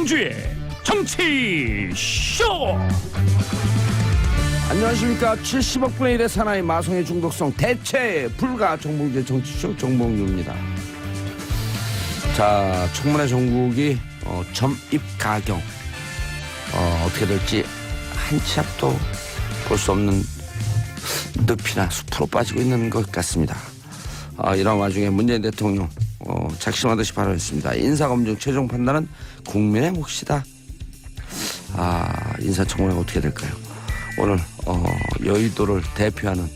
정봉주의 정치쇼. 안녕하십니까. 70억 분의 1의 사나이 마성의 중독성 대체 불가 정봉주의 정치쇼 정봉주입니다. 자, 청문회 정국이 점입 가경 어떻게 될지 한 치 앞도 볼 수 없는 늪이나 숲으로 빠지고 있는 것 같습니다. 이런 와중에 문재인 대통령 작심하듯이 발언했습니다. 인사검증 최종 판단은 국민의 몫이다. 인사청문회가 어떻게 될까요? 오늘 여의도를 대표하는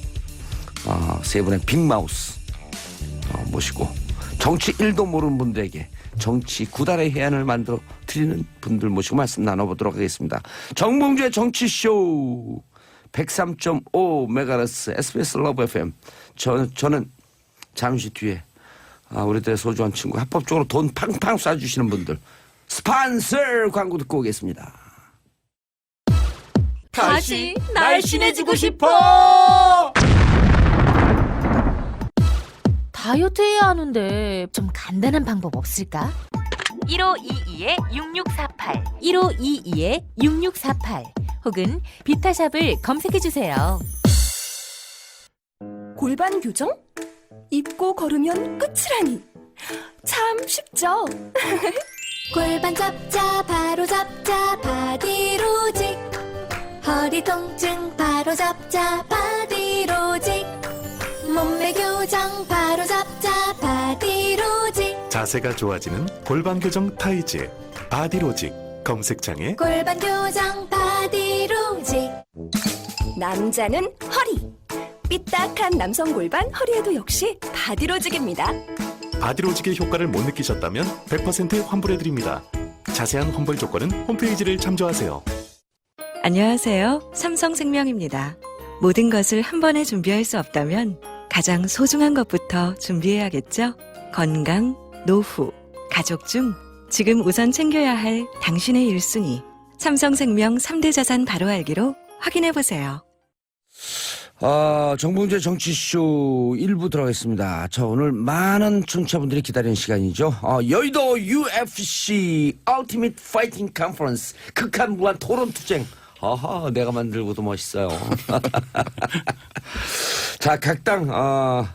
세 분의 빅마우스 모시고 정치 1도 모르는 분들에게 정치 9달의 해안을 만들어 드리는 분들 모시고 말씀 나눠보도록 하겠습니다. 정봉주의 정치쇼 103.5MHz SBS 러브 FM. 저는 잠시 뒤에 우리들의 소중한 친구 합법적으로 돈 팡팡 쏴주시는 분들 스폰서 광고 듣고 오겠습니다. 다시 날씬해지고 싶어. 다이어트 해야 하는데 좀 간단한 방법 없을까? 1522-6648 1522-6648 혹은 비타샵을 검색해주세요. 골반 교정? 입고 걸으면 끝이라니. 참 쉽죠? 골반 잡자 바로 잡자 바디로직 허리 통증 바로 잡자 바디로직 몸매 교정 바로 잡자 바디로직 자세가 좋아지는 골반 교정 타이즈 바디로직 검색창에 골반 교정 바디로직 남자는 허리. 삐딱한 남성 골반 허리에도 역시 바디로직입니다. 바디로직의 효과를 못 느끼셨다면 100% 환불해드립니다. 자세한 환불 조건은 홈페이지를 참조하세요. 안녕하세요. 삼성생명입니다. 모든 것을 한 번에 준비할 수 없다면 가장 소중한 것부터 준비해야겠죠? 건강, 노후, 가족 중 지금 우선 챙겨야 할 당신의 1순위. 삼성생명 3대 자산 바로 알기로 확인해보세요. 정봉주의 정치쇼 1부 들어가겠습니다. 자, 오늘 많은 청취자분들이 기다리는 시간이죠. 여의도 UFC Ultimate Fighting Conference 극한 무한 토론 투쟁. 내가 만들고도 멋있어요. 자, 각 당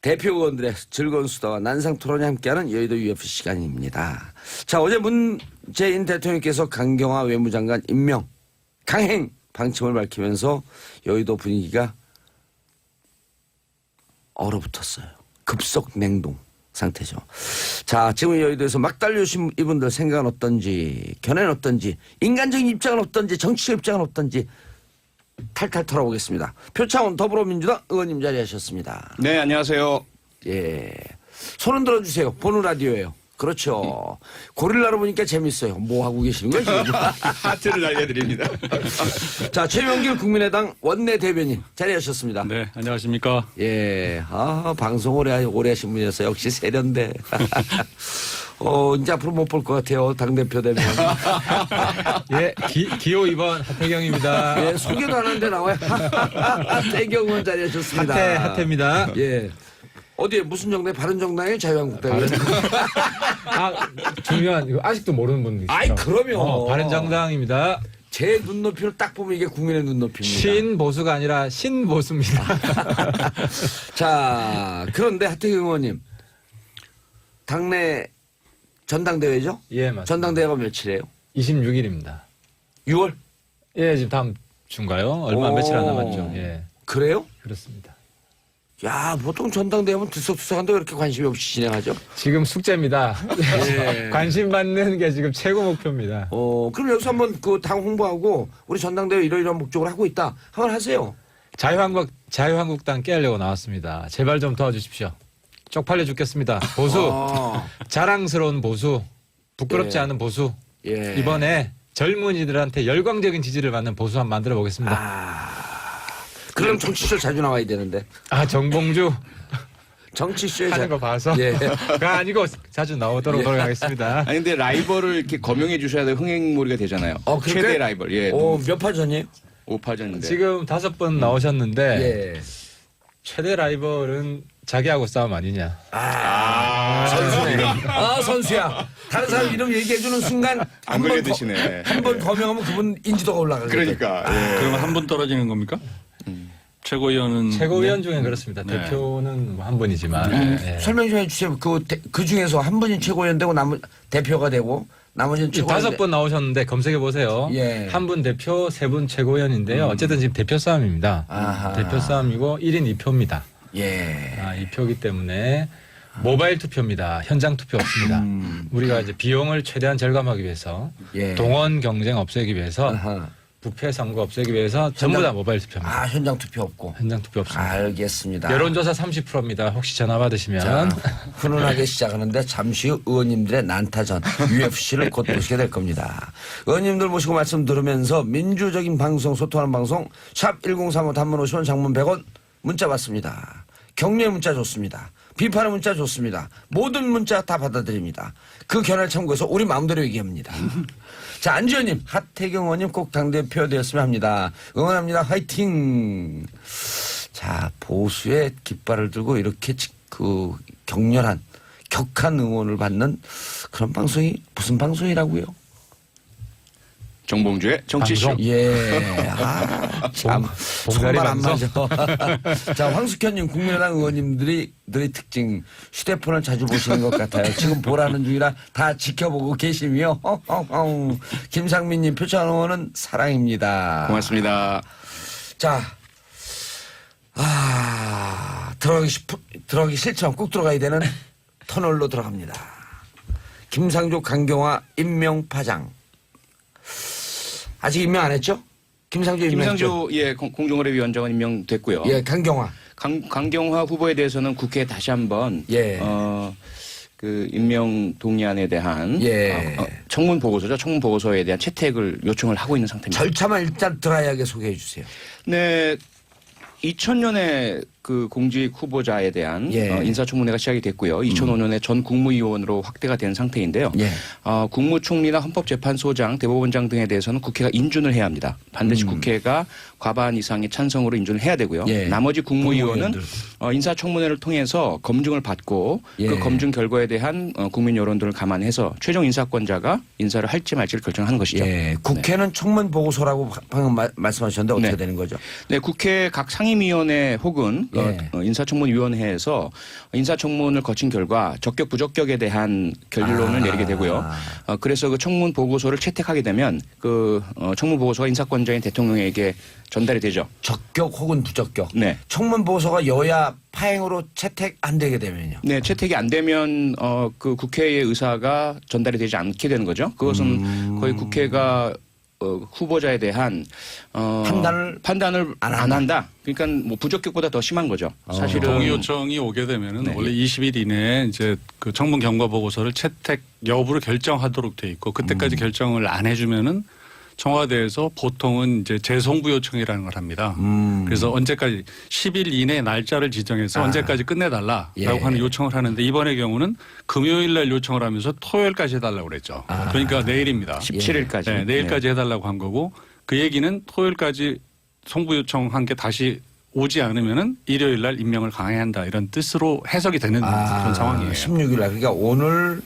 대표 의원들의 즐거운 수다와 난상 토론이 함께하는 여의도 UFC 시간입니다. 자, 어제 문재인 대통령께서 강경화 외무장관 임명 강행 방침을 밝히면서 여의도 분위기가 얼어붙었어요. 급속 냉동 상태죠. 자, 지금 여의도에서 막 달려오신 이분들 생각은 어떤지, 견해는 어떤지, 인간적인 입장은 어떤지, 정치적 입장은 어떤지 탈탈 털어보겠습니다. 표창원 더불어민주당 의원님 자리하셨습니다. 네, 안녕하세요. 예, 손은 들어주세요. 보는 라디오예요. 그렇죠. 고릴라로 보니까 재밌어요. 뭐 하고 계시는 거예요 지금? 하트를 날려드립니다. 자, 최명길 국민의당 원내대변인 자리하셨습니다. 네, 안녕하십니까. 예, 방송 오래 하신 분이어서 역시 세련돼. 이제 앞으로 못 볼 것 같아요. 당대표 되면. 예, 기호 2번 하태경입니다. 예, 소개도 안 하는데 나와요. 하태경 의원 자리하셨습니다. 하태입니다. 예. 어디에 무슨 정당? 바른정당이에요? 자유한국당이에요? 중요한 이거 아직도 모르는 분들 있어요. 아이, 그럼요. 바른정당입니다. 제 눈높이를 딱 보면 이게 국민의 눈높이입니다. 신보수가 아니라 신보수입니다. 자, 그런데 하태경 의원님, 당내 전당대회죠? 예, 맞습니다. 전당대회가 며칠이에요? 26일입니다. 6월? 예, 지금 다음 주인가요? 얼마 며칠 안 남았죠. 예, 그래요? 그렇습니다. 야, 보통 전당대회면 들썩들썩한데 왜 이렇게 관심이 없이 진행하죠? 지금 숙제입니다. 예. 관심 받는 게 지금 최고 목표입니다. 그럼 여기서 한번 그 당 홍보하고 우리 전당대회 이러이러한 목적으로 하고 있다. 한번 하세요. 자유한국당 깨려고 나왔습니다. 제발 좀 도와주십시오. 쪽팔려 죽겠습니다. 보수, 자랑스러운 보수, 부끄럽지 예. 않은 보수. 예. 이번에 젊은이들한테 열광적인 지지를 받는 보수 한번 만들어 보겠습니다. 그럼 정치쇼 자주 나와야 되는데. 정봉주 정치쇼에 하는 거 봐서 예. 그가 아니고 자주 나오도록 노력하겠습니다. 아니, 근데 라이벌을 이렇게 거명해 주셔야 돼 흥행몰이가 되잖아요. 그렇게? 최대 라이벌. 예. 몇 파 전이에요? 5파전인데. 지금 5번 나오셨는데 예. 최대 라이벌은 자기하고 싸움 아니냐. 선수네. 선수야. 다른 사람 이름 얘기해주는 순간 안 걸려드시네. 한번 거명하면 그분 인지도가 올라가거든. 그러니까. 예. 그러면 한 분 떨어지는 겁니까? 최고위원은 최고위원 중에 그렇습니다. 네. 대표는 뭐한 분이지만. 예. 설명 좀 해주세요. 그 중에서 한 분이 최고위원 되고 대표가 되고 나머지는 최고위원. 5번 나오셨는데 검색해 보세요. 예. 한 분 대표, 3분 최고위원인데요. 어쨌든 지금 대표 싸움입니다. 아하. 대표 싸움이고 1인 2표입니다. 예. 2표이기 때문에 모바일 투표입니다. 현장 투표 없습니다. 우리가 이제 비용을 최대한 절감하기 위해서 예. 동원 경쟁 없애기 위해서 아하. 부패 선거 없애기 위해서 전부 다 모바일 투표입니다. 현장 투표 없고. 현장 투표 없습니다. 알겠습니다. 여론조사 30%입니다. 혹시 전화 받으시면 자, 훈훈하게 시작하는데 잠시 후 의원님들의 난타전 UFC를 곧 보시게 될 겁니다. 의원님들 모시고 말씀 들으면서 민주적인 방송, 소통하는 방송 샵 1035 단문 50원 장문 100원 문자 받습니다. 격려의 문자 좋습니다. 비판의 문자 좋습니다. 모든 문자 다 받아드립니다. 그 견해를 참고해서 우리 마음대로 얘기합니다. 자, 안지현님, 하태경 의원님 꼭 당대표 되었으면 합니다. 응원합니다. 화이팅! 자, 보수의 깃발을 들고 이렇게 격렬한, 격한 응원을 받는 그런 방송이 무슨 방송이라고요? 정봉주의 정치쇼. 방송? 예. 참. 봉다리 손발 안 방송? 맞아. 자, 황숙현님, 국민의당 의원님들의 특징. 휴대폰을 자주 보시는 것 같아요. 지금 보라는 중이라 다 지켜보고 계시며. 김상민님, 표창 의원은 사랑입니다. 고맙습니다. 자, 들어가기 싫지만 꼭 들어가야 되는 터널로 들어갑니다. 김상조, 강경화 임명파장. 아직 임명 안 했죠? 김상조 임명했죠? 김상조 공정거래위원장은 임명됐고요. 예, 강경화. 강경화 후보에 대해서는 국회에 다시 한번 예. 그 임명 동의안에 대한 예. 청문 보고서죠. 청문 보고서에 대한 채택을 요청을 하고 있는 상태입니다. 절차만 일단 드라이하게 소개해 주세요. 네. 2000년에 그 공직 후보자에 대한 예. 인사청문회가 시작이 됐고요. 2005년에 전 국무위원으로 확대가 된 상태인데요. 예. 국무총리나 헌법재판소장, 대법원장 등에 대해서는 국회가 인준을 해야 합니다. 반드시 국회가 과반 이상의 찬성으로 인준을 해야 되고요. 예. 나머지 국무위원은 국무위원들. 인사청문회를 통해서 검증을 받고 예. 그 검증 결과에 대한 국민 여론들을 감안해서 최종 인사권자가 인사를 할지 말지를 결정하는 것이죠. 예. 국회는 청문 보고서라고 방금 말씀하셨는데 어떻게 네. 되는 거죠? 네, 국회 각 상임위원회 혹은 예. 인사청문위원회에서 인사청문을 거친 결과 적격 부적격에 대한 결론을 내리게 되고요. 그래서 그 청문 보고서를 채택하게 되면 그 청문 보고서가 인사권자인 대통령에게 전달이 되죠. 적격 혹은 부적격. 네. 청문 보고서가 여야 파행으로 채택 안 되게 되면요. 네, 채택이 안 되면 그 국회의 의사가 전달이 되지 않게 되는 거죠. 그것은 거의 국회가 후보자에 대한 판단을 안 한다. 그러니까 뭐 부적격보다 더 심한 거죠. 사실은 동의 요청이 오게 되면은 네. 원래 20일 이내에 이제 그 청문 경과 보고서를 채택 여부를 결정하도록 돼 있고 그때까지 결정을 안 해주면은 청와대에서 보통은 이제 재송부 요청이라는 걸 합니다. 그래서 언제까지 10일 이내 날짜를 지정해서 언제까지 끝내달라라고 예. 하는 요청을 하는데 이번의 경우는 금요일 날 요청을 하면서 토요일까지 해달라고 그랬죠. 그러니까 내일입니다. 17일까지. 네, 내일까지 해달라고 한 거고 그 얘기는 토요일까지 송부 요청한 게 다시 오지 않으면은 일요일 날 임명을 강행해야 한다 이런 뜻으로 해석이 되는 그런 상황이에요. 16일 날 그러니까 오늘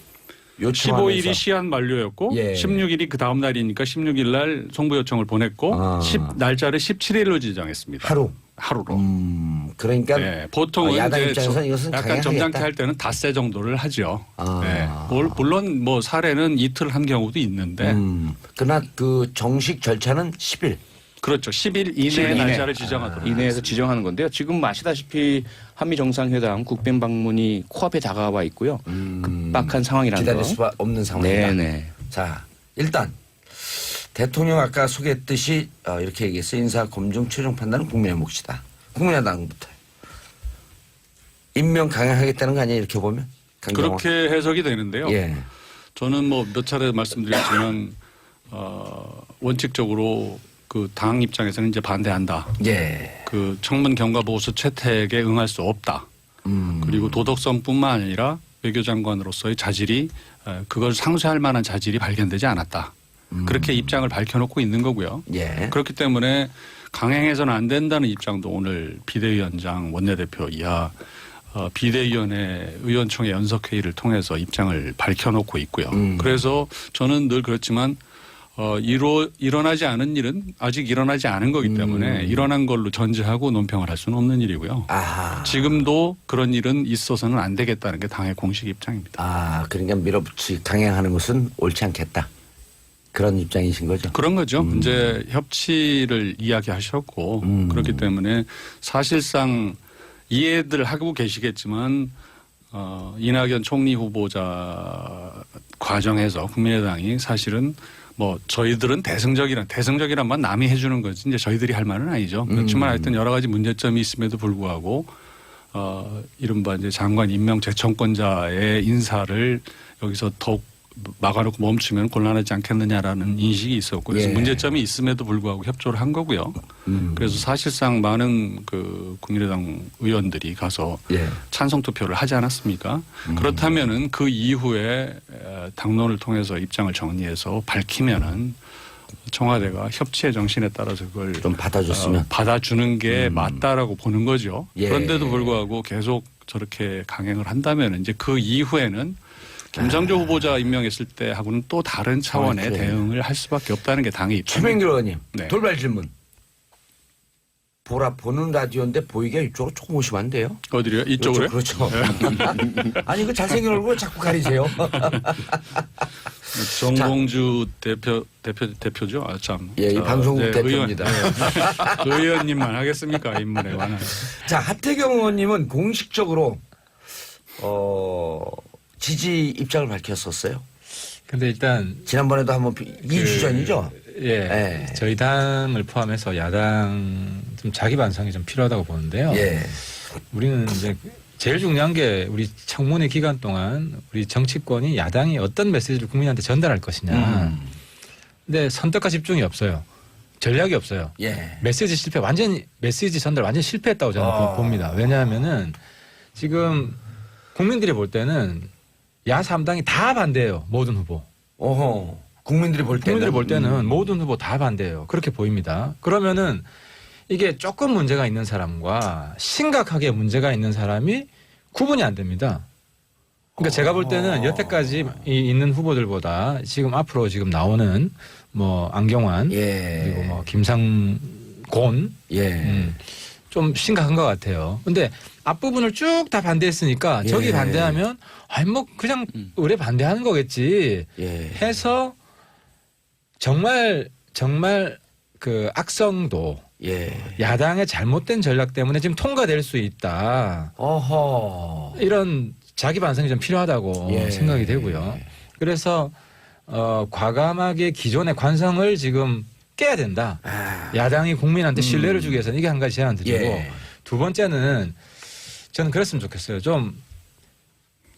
요청하면서 15일이 시한 만료였고 예. 16일이 그 다음 날이니까 16일 날 송부 요청을 보냈고 날짜를 17일로 지정했습니다. 하루로. 그러니까 네, 보통은 야당 이제 입장에서는 이것은 약간 강행하겠다. 점잖게 할 때는 닷새 정도를 하죠. 네. 물론 뭐 사례는 이틀 한 경우도 있는데 그러나 그 정식 절차는 10일. 그렇죠. 10일 10일 이내에 이내. 날짜를 지정하도록. 이내에서 지정하는 건데요. 지금 아시다시피 한미 정상회담 국빈 방문이 코앞에 다가와 있고요. 급박한 상황이라는 기다릴 거. 수밖에 없는 상황이다. 네네. 자, 일단 대통령 아까 소개했듯이 이렇게 얘기했어요. 인사 검증 최종 판단은 국민의 몫이다. 국민의당부터 임명 강행하겠다는 거 아니에요? 이렇게 보면 강경화. 그렇게 해석이 되는데요. 예. 저는 뭐 몇 차례 말씀드렸지만 원칙적으로 그 당 입장에서는 이제 반대한다. 예. 그 청문 경과 보고서 채택에 응할 수 없다. 그리고 도덕성뿐만 아니라 외교장관으로서의 자질이 그걸 상쇄할 만한 자질이 발견되지 않았다. 그렇게 입장을 밝혀놓고 있는 거고요. 예. 그렇기 때문에 강행해서는 안 된다는 입장도 오늘 비대위원장 원내대표 이하 비대위원회 의원총회 연석회의를 통해서 입장을 밝혀놓고 있고요. 그래서 저는 늘 그렇지만 일어나지 않은 일은 아직 일어나지 않은 거기 때문에 일어난 걸로 전제하고 논평을 할 수는 없는 일이고요. 아하. 지금도 그런 일은 있어서는 안 되겠다는 게 당의 공식 입장입니다. 아, 그러니까 밀어붙이 강행하는 것은 옳지 않겠다. 그런 입장이신 거죠? 그런 거죠. 이제 협치를 이야기하셨고 그렇기 때문에 사실상 이해들 하고 계시겠지만 이낙연 총리 후보자 과정에서 국민의당이 사실은 뭐 저희들은 대승적이란 말 남이 해주는 거지 이제 저희들이 할 말은 아니죠. 그렇지만 하여튼 여러 가지 문제점이 있음에도 불구하고 이른바 이제 장관 임명 재청권자의 인사를 여기서 더욱 막아놓고 멈추면 곤란하지 않겠느냐라는 인식이 있었고 그래서 예. 문제점이 있음에도 불구하고 협조를 한 거고요. 그래서 사실상 많은 그 국민의당 의원들이 가서 예. 찬성 투표를 하지 않았습니까? 그렇다면은 그 이후에 당론을 통해서 입장을 정리해서 밝히면은 청와대가 협치의 정신에 따라서 그걸 좀 받아줬으면. 받아주는 게 맞다라고 보는 거죠. 예. 그런데도 불구하고 계속 저렇게 강행을 한다면 이제 그 이후에는 김상조 후보자 임명했을 때 하고는 또 다른 차원의 그래. 대응을 할 수밖에 없다는 게 당의 입장입니다. 최명길 의원님, 네. 돌발 질문. 보는 라디오인데 보이게 이쪽으로 조금 오시면 안 돼요? 어디요? 이쪽으로요? 그렇죠. 아니 그 잘생긴 얼굴 자꾸 가리세요. 정봉주 대표죠. 아, 참. 예, 이 방송국 대표입니다. 의원님만 하겠습니까? 인물에 관한. 자, 하태경 의원님은 공식적으로 지지 입장을 밝혔었어요. 근데 일단 지난번에도 한번 2주 전이죠. 예, 저희 당을 포함해서 야당 좀 자기 반성이 좀 필요하다고 보는데요. 예. 우리는 이제 제일 중요한 게 우리 청문회 기간 동안 우리 정치권이 야당이 어떤 메시지를 국민한테 전달할 것이냐. 근데 선택과 집중이 없어요. 전략이 없어요. 예. 메시지 전달 완전 실패했다고 저는 봅니다. 왜냐하면은 지금 국민들이 볼 때는 야3당이 다 반대해요. 모든 후보. 어허. 국민들이 볼 때는 모든 후보 다 반대해요. 그렇게 보입니다. 그러면은 이게 조금 문제가 있는 사람과 심각하게 문제가 있는 사람이 구분이 안 됩니다. 그러니까 제가 볼 때는 여태까지 있는 후보들보다 지금 앞으로 지금 나오는 뭐 안경환 예. 그리고 뭐 김상곤 예. 좀 심각한 것 같아요. 근데 앞부분을 쭉 다 반대했으니까 저기 예. 반대하면 아니 뭐 그냥 의뢰 반대하는 거겠지 예. 해서 정말 그 악성도 예. 야당의 잘못된 전략 때문에 지금 통과될 수 있다. 어허. 이런 자기 반성이 좀 필요하다고 예. 생각이 되고요. 그래서 과감하게 기존의 관성을 지금 깨야 된다. 야당이 국민한테 신뢰를 주기 위해서는 이게 한 가지 제안 드리고 예. 두 번째는 저는 그랬으면 좋겠어요. 좀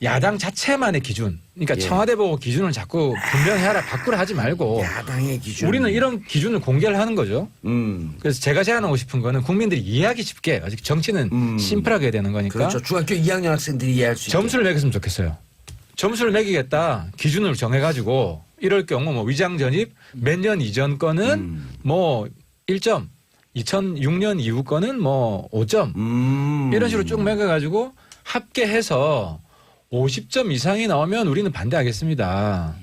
야당 자체만의 기준. 그러니까 예. 청와대 보고 기준을 자꾸 분명히 바꾸라 하지 말고 야당의 기준. 우리는 이런 기준을 공개를 하는 거죠. 음. 그래서 제가 제안하고 싶은 거는 국민들이 이해하기 쉽게 아직 정치는 심플하게 해야 되는 거니까 그렇죠. 중학교 2학년 학생들이 이해할 수 있게. 점수를 매겼으면 좋겠어요. 점수를 매기겠다 기준을 정해가지고 이럴 경우 뭐 위장 전입 몇 년 이전 거는 뭐 1점, 2006년 이후 거는 뭐 5점 이런 식으로 쭉 매겨가지고 합계해서 50점 이상이 나오면 우리는 반대하겠습니다.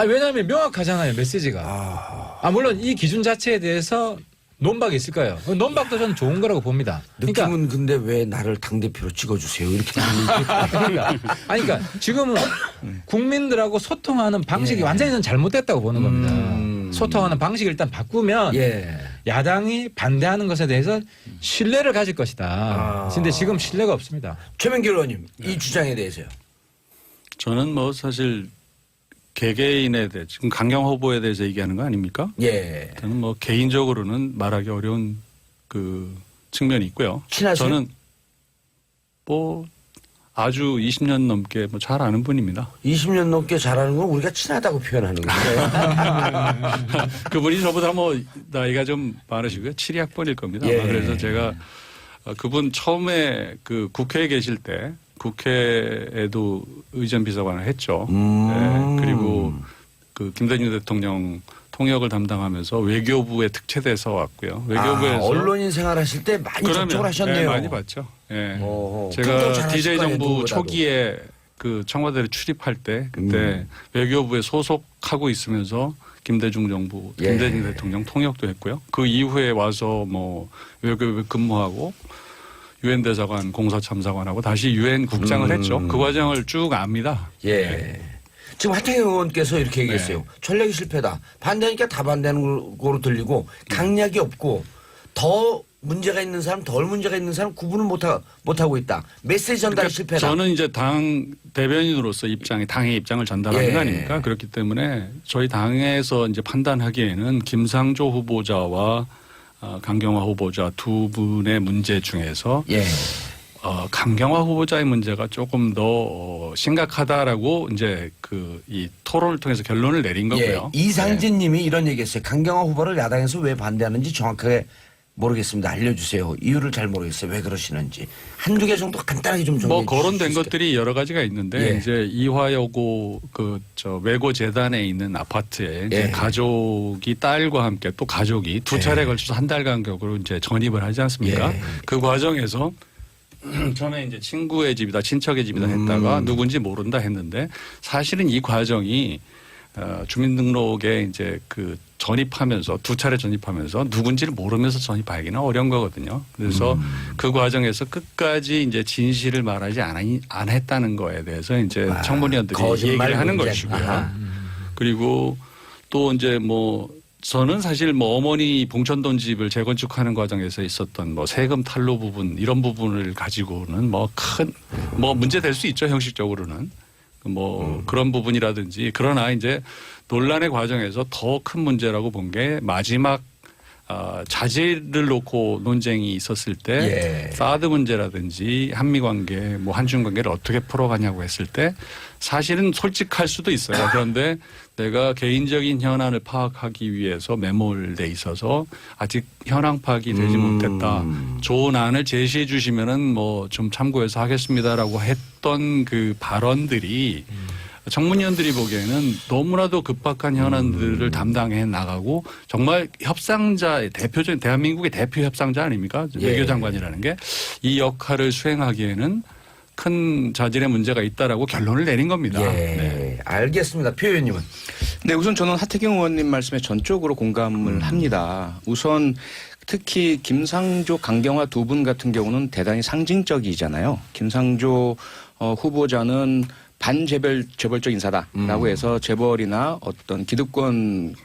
왜냐하면 명확하잖아요 메시지가. 물론 이 기준 자체에 대해서 논박이 있을 거예요. 논박도 저는 좋은 거라고 봅니다. 느낌은 근데 왜 나를 당대표로 찍어주세요 이렇게. 그러니까 지금은 국민들하고 소통하는 방식이 완전히 저는 잘못됐다고 보는 겁니다. 소통하는 방식을 일단 바꾸면 예. 야당이 반대하는 것에 대해서 신뢰를 가질 것이다. 근데 지금 신뢰가 없습니다. 최명길 의원님 이 주장에 대해서요. 저는 뭐 사실 개개인에 대해 지금 강경 후보에 대해서 얘기하는 거 아닙니까? 예. 저는 뭐 개인적으로는 말하기 어려운 그 측면이 있고요. 친하세요? 저는 뭐 아주 20년 넘게 뭐 잘 아는 분입니다. 20년 넘게 잘하는 건 우리가 친하다고 표현하는 건데. 그분이 저보다 뭐 나이가 좀 많으시고요. 7학번일 겁니다. 예. 그래서 제가 그분 처음에 그 국회에 계실 때 국회에도 의전 비서관을 했죠. 네. 그리고 그 김대중 대통령 통역을 담당하면서 외교부에 특채돼서 왔고요. 외교부에서 언론인 생활하실 때 많이 접촉을 하셨네요. 네, 많이 봤죠. 예. 오, 제가 DJ 정부 누구보다도. 초기에 그 청와대를 출입할 때 그때 외교부에 소속하고 있으면서 김대중 정부, 김대중 대통령 통역도 했고요. 그 이후에 와서 뭐 외교부에 근무하고 유엔 대사관, 공사참사관하고 다시 유엔 국장을 했죠. 그 과정을 쭉 압니다. 예. 지금 하태경 의원께서 이렇게 얘기했어요. 전략이 실패다. 반대하니까 다 반대하는 거로 들리고 강약이 없고 더 문제가 있는 사람, 덜 문제가 있는 사람 구분을 못하고 있다. 메시지 전달이 실패다. 저는 이제 당 대변인으로서 당의 입장을 전달하는 거 예. 아닙니까? 그렇기 때문에 저희 당에서 이제 판단하기에는 김상조 후보자와 강경화 후보자 두 분의 문제 중에서 강경화 후보자의 문제가 조금 더 심각하다라고 이제 이 토론을 통해서 결론을 내린 거고요. 이상진 님이 이런 얘기했어요. 강경화 후보를 야당에서 왜 반대하는지 정확하게 모르겠습니다. 알려주세요. 이유를 잘 모르겠어요. 왜 그러시는지. 한두 개 정도 간단하게 좀 정리해 주실 거론된 수 것들이 여러 가지가 있는데 이제 이화여고 외고 재단에 있는 아파트에 이제 가족이 딸과 함께 또 가족이 두 차례 걸쳐서 한 달 간격으로 이제 전입을 하지 않습니까? 그 과정에서 처음에 이제 친구의 집이다, 친척의 집이다 했다가 누군지 모른다 했는데 사실은 이 과정이 주민등록에 이제 전입하면서 두 차례 전입하면서 누군지를 모르면서 전입하기는 어려운 거거든요. 그래서 그 과정에서 끝까지 이제 진실을 말하지 안 했다는 거에 대해서 이제 청문위원들이 얘기를 하는 것이고요. 그리고 또 이제 저는 사실 어머니 봉천돈 집을 재건축하는 과정에서 있었던 세금 탈루 부분 이런 부분을 가지고는 큰 문제 될 수 있죠, 형식적으로는. 그런 부분이라든지 그러나 이제 논란의 과정에서 더 큰 문제라고 본 게 마지막 자질을 놓고 논쟁이 있었을 때 사드 문제라든지 한미 관계 한중 관계를 어떻게 풀어가냐고 했을 때 사실은 솔직할 수도 있어요. 그런데 내가 개인적인 현안을 파악하기 위해서 매몰돼 있어서 아직 현황 파악이 되지 못했다. 좋은 안을 제시해 주시면은 좀 참고해서 하겠습니다라고 했던 그 발언들이 청문위원들이 보기에는 너무나도 급박한 현안들을 담당해 나가고 정말 협상자의 대표적인 대한민국의 대표 협상자 아닙니까? 외교장관이라는 게 이 역할을 수행하기에는 큰 자질의 문제가 있다라고 결론을 내린 겁니다. 알겠습니다. 표 의원님은. 네, 우선 저는 하태경 의원님 말씀에 전적으로 공감을 합니다. 우선 특히 김상조, 강경화 두 분 같은 경우는 대단히 상징적이잖아요. 김상조 후보자는 반재벌적 인사다라고 해서 재벌이나 어떤 기득권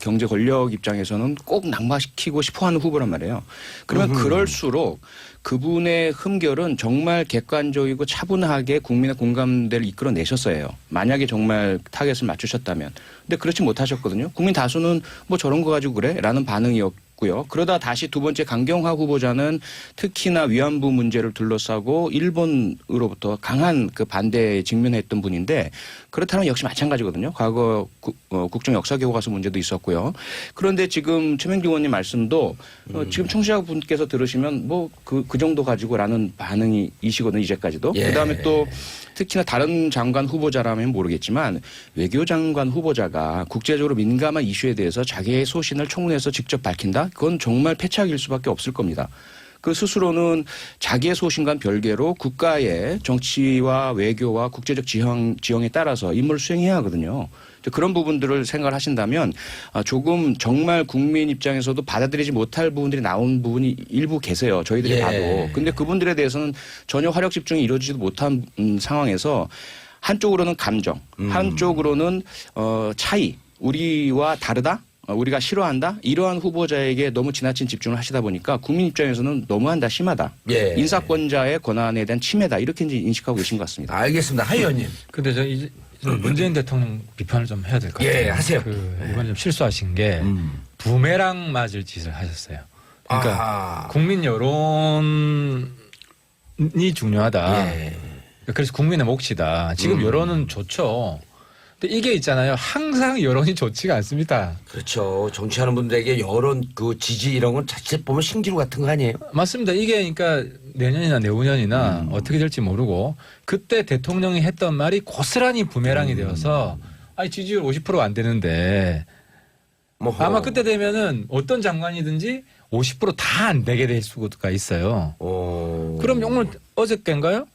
경제 권력 입장에서는 꼭 낙마시키고 싶어하는 후보란 말이에요. 그러면 그럴수록 그분의 흠결은 정말 객관적이고 차분하게 국민의 공감대를 이끌어내셨어야 해요. 만약에 정말 타겟을 맞추셨다면. 근데 그렇지 못하셨거든요. 국민 다수는 저런 거 가지고 그래? 라는 반응이었고요. 그러다 다시 두 번째 강경화 후보자는 특히나 위안부 문제를 둘러싸고 일본으로부터 강한 반대에 직면했던 분인데 그렇다면 역시 마찬가지거든요. 과거 국정 역사 교과서 문제도 있었고요. 그런데 지금 최명기 의원님 말씀도 지금 청취자분께서 들으시면 그 정도 가지고라는 반응이시거든요. 이제까지도. 그다음에 또 특히나 다른 장관 후보자라면 모르겠지만 외교장관 후보자가 국제적으로 민감한 이슈에 대해서 자기의 소신을 청문회에서 직접 밝힌다? 그건 정말 패착일 수밖에 없을 겁니다. 그 스스로는 자기의 소신과는 별개로 국가의 정치와 외교와 국제적 지형에 따라서 임무를 수행해야 하거든요. 그런 부분들을 생각을 하신다면 조금 정말 국민 입장에서도 받아들이지 못할 부분들이 나온 부분이 일부 계세요. 저희들이 봐도. 근데 그분들에 대해서는 전혀 화력 집중이 이루어지지도 못한 상황에서 한쪽으로는 감정, 한쪽으로는 차이, 우리와 다르다? 우리가 싫어한다? 이러한 후보자에게 너무 지나친 집중을 하시다 보니까 국민 입장에서는 너무한다, 심하다. 인사권자의 권한에 대한 침해다. 이렇게 이제 인식하고 계신 것 같습니다. 알겠습니다. 하 의원님. 근데 저 이제 문재인 대통령 비판을 좀 해야 될 것 같아요. 하세요. 이번에 좀 실수하신 게 부메랑 맞을 짓을 하셨어요. 그러니까 국민 여론이 중요하다. 그래서 국민의 몫이다. 지금 여론은 좋죠. 근데 이게 있잖아요. 항상 여론이 좋지가 않습니다. 그렇죠. 정치하는 분들에게 여론 지지 이런 건 자칫 보면 신기루 같은 거 아니에요? 맞습니다. 이게 그러니까 내년이나 내후년이나 어떻게 될지 모르고 그때 대통령이 했던 말이 고스란히 부메랑이 되어서 지지율 50% 안 되는데 뭐허. 아마 그때 되면은 어떤 장관이든지 50%다 안 되게 될 수가 있어요. 그럼 오늘 어저께인가요?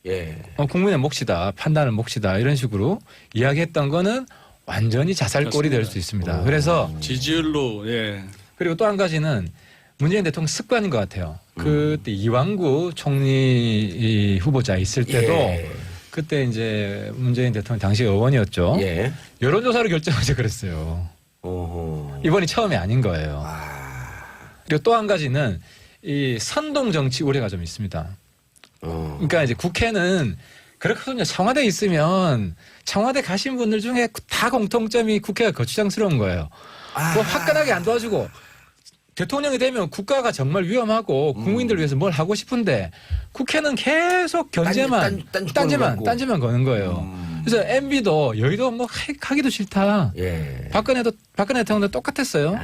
예. 국민의 몫이다, 판단을 몫이다 이런 식으로 이야기했던 거는 완전히 자살골이 될 수 있습니다. 그래서 지지율로 예. 그리고 또 한 가지는 문재인 대통령 습관인 것 같아요. 그때 이완구 총리 후보자 있을 때도 예. 그때 이제 문재인 대통령 당시 의원이었죠. 예. 여론조사로 결정하자 그랬어요. 이번이 처음이 아닌 거예요. 그리고 또 한 가지는 이 선동 정치 우려가 좀 있습니다. 그러니까 이제 국회는 그렇거든요. 청와대에 있으면 청와대 가신 분들 중에 다 공통점이 국회가 거추장스러운 거예요. 뭐 화끈하게 안 도와주고 대통령이 되면 국가가 정말 위험하고 국민들 위해서 뭘 하고 싶은데 국회는 계속 견제만 딴지만 거는 거예요. 그래서 MB도 여의도 뭐 하기도 싫다. 예. 박근혜 대통령도 똑같았어요.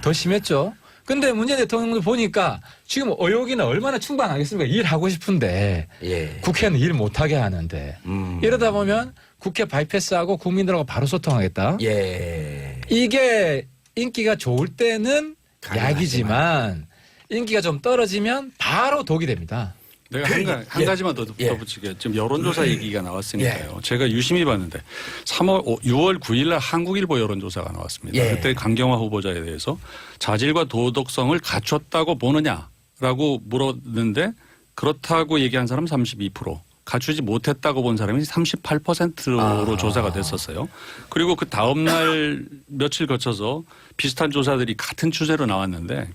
더 심했죠. 근데 문재인 대통령도 보니까 지금 의혹이나 얼마나 충만하겠습니까? 일하고 싶은데 예. 국회는 일 못하게 하는데 이러다 보면 국회 바이패스하고 국민들하고 바로 소통하겠다. 예. 이게 인기가 좋을 때는 약이지만 인기가 좀 떨어지면 바로 독이 됩니다. 내가 한 가지만 더 덧붙이게. 지금 여론조사 얘기가 나왔으니까요. 제가 유심히 봤는데 6월 9일 날 한국일보 여론조사가 나왔습니다. 그때 강경화 후보자에 대해서 자질과 도덕성을 갖췄다고 보느냐라고 물었는데 그렇다고 얘기한 사람은 32%. 갖추지 못했다고 본 사람이 38%로 조사가 됐었어요. 그리고 그 다음날 며칠 거쳐서 비슷한 조사들이 같은 추세로 나왔는데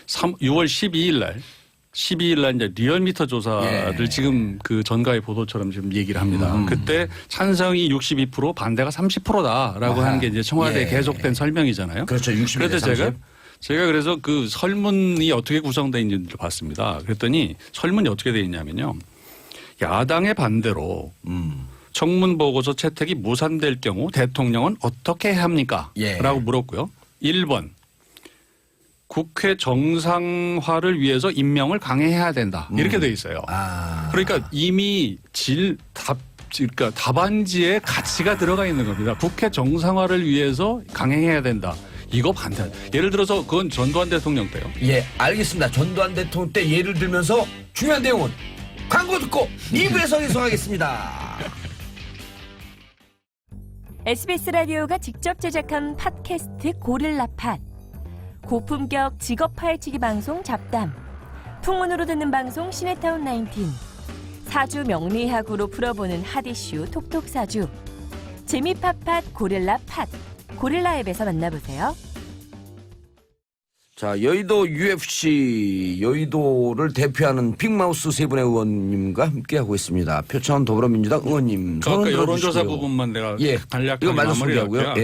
6월 12일 날 이제 리얼미터 조사들 지금 그 전가의 보도처럼 지금 얘기를 합니다. 그때 찬성이 62% 반대가 30%다라고 하는 게 이제 청와대에 계속된 설명이잖아요. 그렇죠. 60. 그래서 제가 그래서 그 설문이 어떻게 구성되어 있는지를 봤습니다. 그랬더니 설문이 어떻게 되어 있냐면요. 야당의 반대로 청문 보고서 채택이 무산될 경우 대통령은 어떻게 해야 합니까? 라고 물었고요. 1번. 국회 정상화를 위해서 임명을 강행해야 된다. 이렇게 돼 있어요. 그러니까 이미 그러니까 답안지에 가치가 들어가 있는 겁니다. 국회 정상화를 위해서 강행해야 된다. 이거 반대. 예를 들어서 그건 전두환 대통령 때요. 예, 알겠습니다. 전두환 대통령 때 예를 들면서 중요한 내용은 광고 듣고 2부에서 계속하겠습니다. SBS 라디오가 직접 제작한 팟캐스트 고릴라 팟. 고품격 직업 파헤치기 방송 잡담. 풍문으로 듣는 방송 시네타운 19. 사주 명리학으로 풀어보는 핫이슈 톡톡사주. 재미 팟팟 고릴라 팟. 고릴라 앱에서 만나보세요. 자, 여의도 UFC 여의도를 대표하는 빅마우스 세 분의 의원님과 함께하고 있습니다. 표창원 더불어민주당 의원님. 아까 여론조사 부분만 내가 간략하게 이거 마저 소개하고요.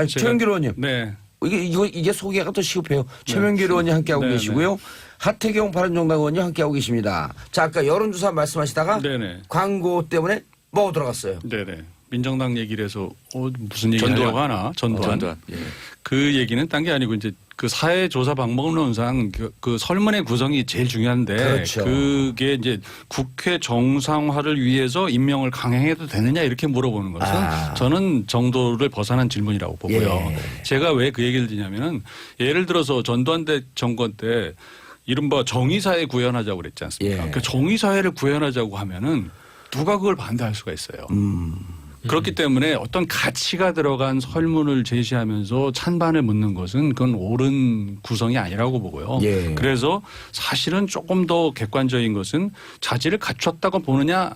최명길 의원님. 네. 이게 소개가 더 시급해요. 최명길 의원이 함께하고 계시고요. 하태경 바른정당 의원이 함께하고 계십니다. 자, 아까 여론조사 말씀하시다가 광고 때문에 뭐가 들어갔어요? 네네. 민정당 얘기를 해서 무슨 얘기를 하려고 하나? 전두환. 그 얘기는 딴 게 아니고 이제 그 사회 조사 방법론상 그 설문의 구성이 제일 중요한데 그렇죠. 그게 이제 국회 정상화를 위해서 임명을 강행해도 되느냐 이렇게 물어보는 것은 저는 정도를 벗어난 질문이라고 보고요. 제가 왜 그 얘기를 드냐면은 예를 들어서 전두환 대 정권 때 이른바 정의사회 구현하자고 그랬지 않습니까? 그 정의사회를 구현하자고 하면은 누가 그걸 반대할 수가 있어요. 그렇기 때문에 어떤 가치가 들어간 설문을 제시하면서 찬반을 묻는 것은 그건 옳은 구성이 아니라고 보고요. 그래서 사실은 조금 더 객관적인 것은 자질을 갖췄다고 보느냐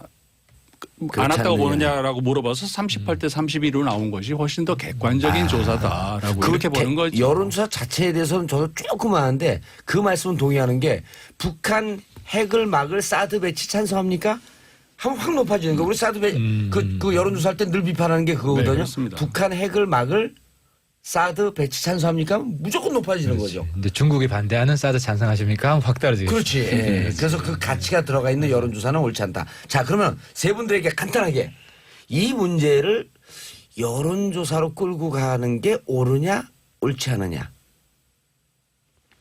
안 왔다고 보느냐라고 물어봐서 38대 32로 나온 것이 훨씬 더 객관적인 조사다라고 그렇게 보는 거죠. 여론조사 자체에 대해서는 저도 조금 아는데 그 말씀은 동의하는 게 북한 핵을 막을 사드 배치 찬성합니까? 하면 확 높아지는 거. 우리 사드 배치 그 여론조사 할 때 늘 비판하는 게 그거거든요. 북한 핵을 막을 사드 배치 찬성합니까? 무조건 높아지는 거죠. 근데 중국이 반대하는 사드 찬성하십니까? 확 떨어지겠죠. 그렇지. 그래서 그 가치가 들어가 있는 여론조사는 옳지 않다. 자, 그러면 세 분들에게 간단하게 이 문제를 여론조사로 끌고 가는 게 옳으냐 옳지 않으냐.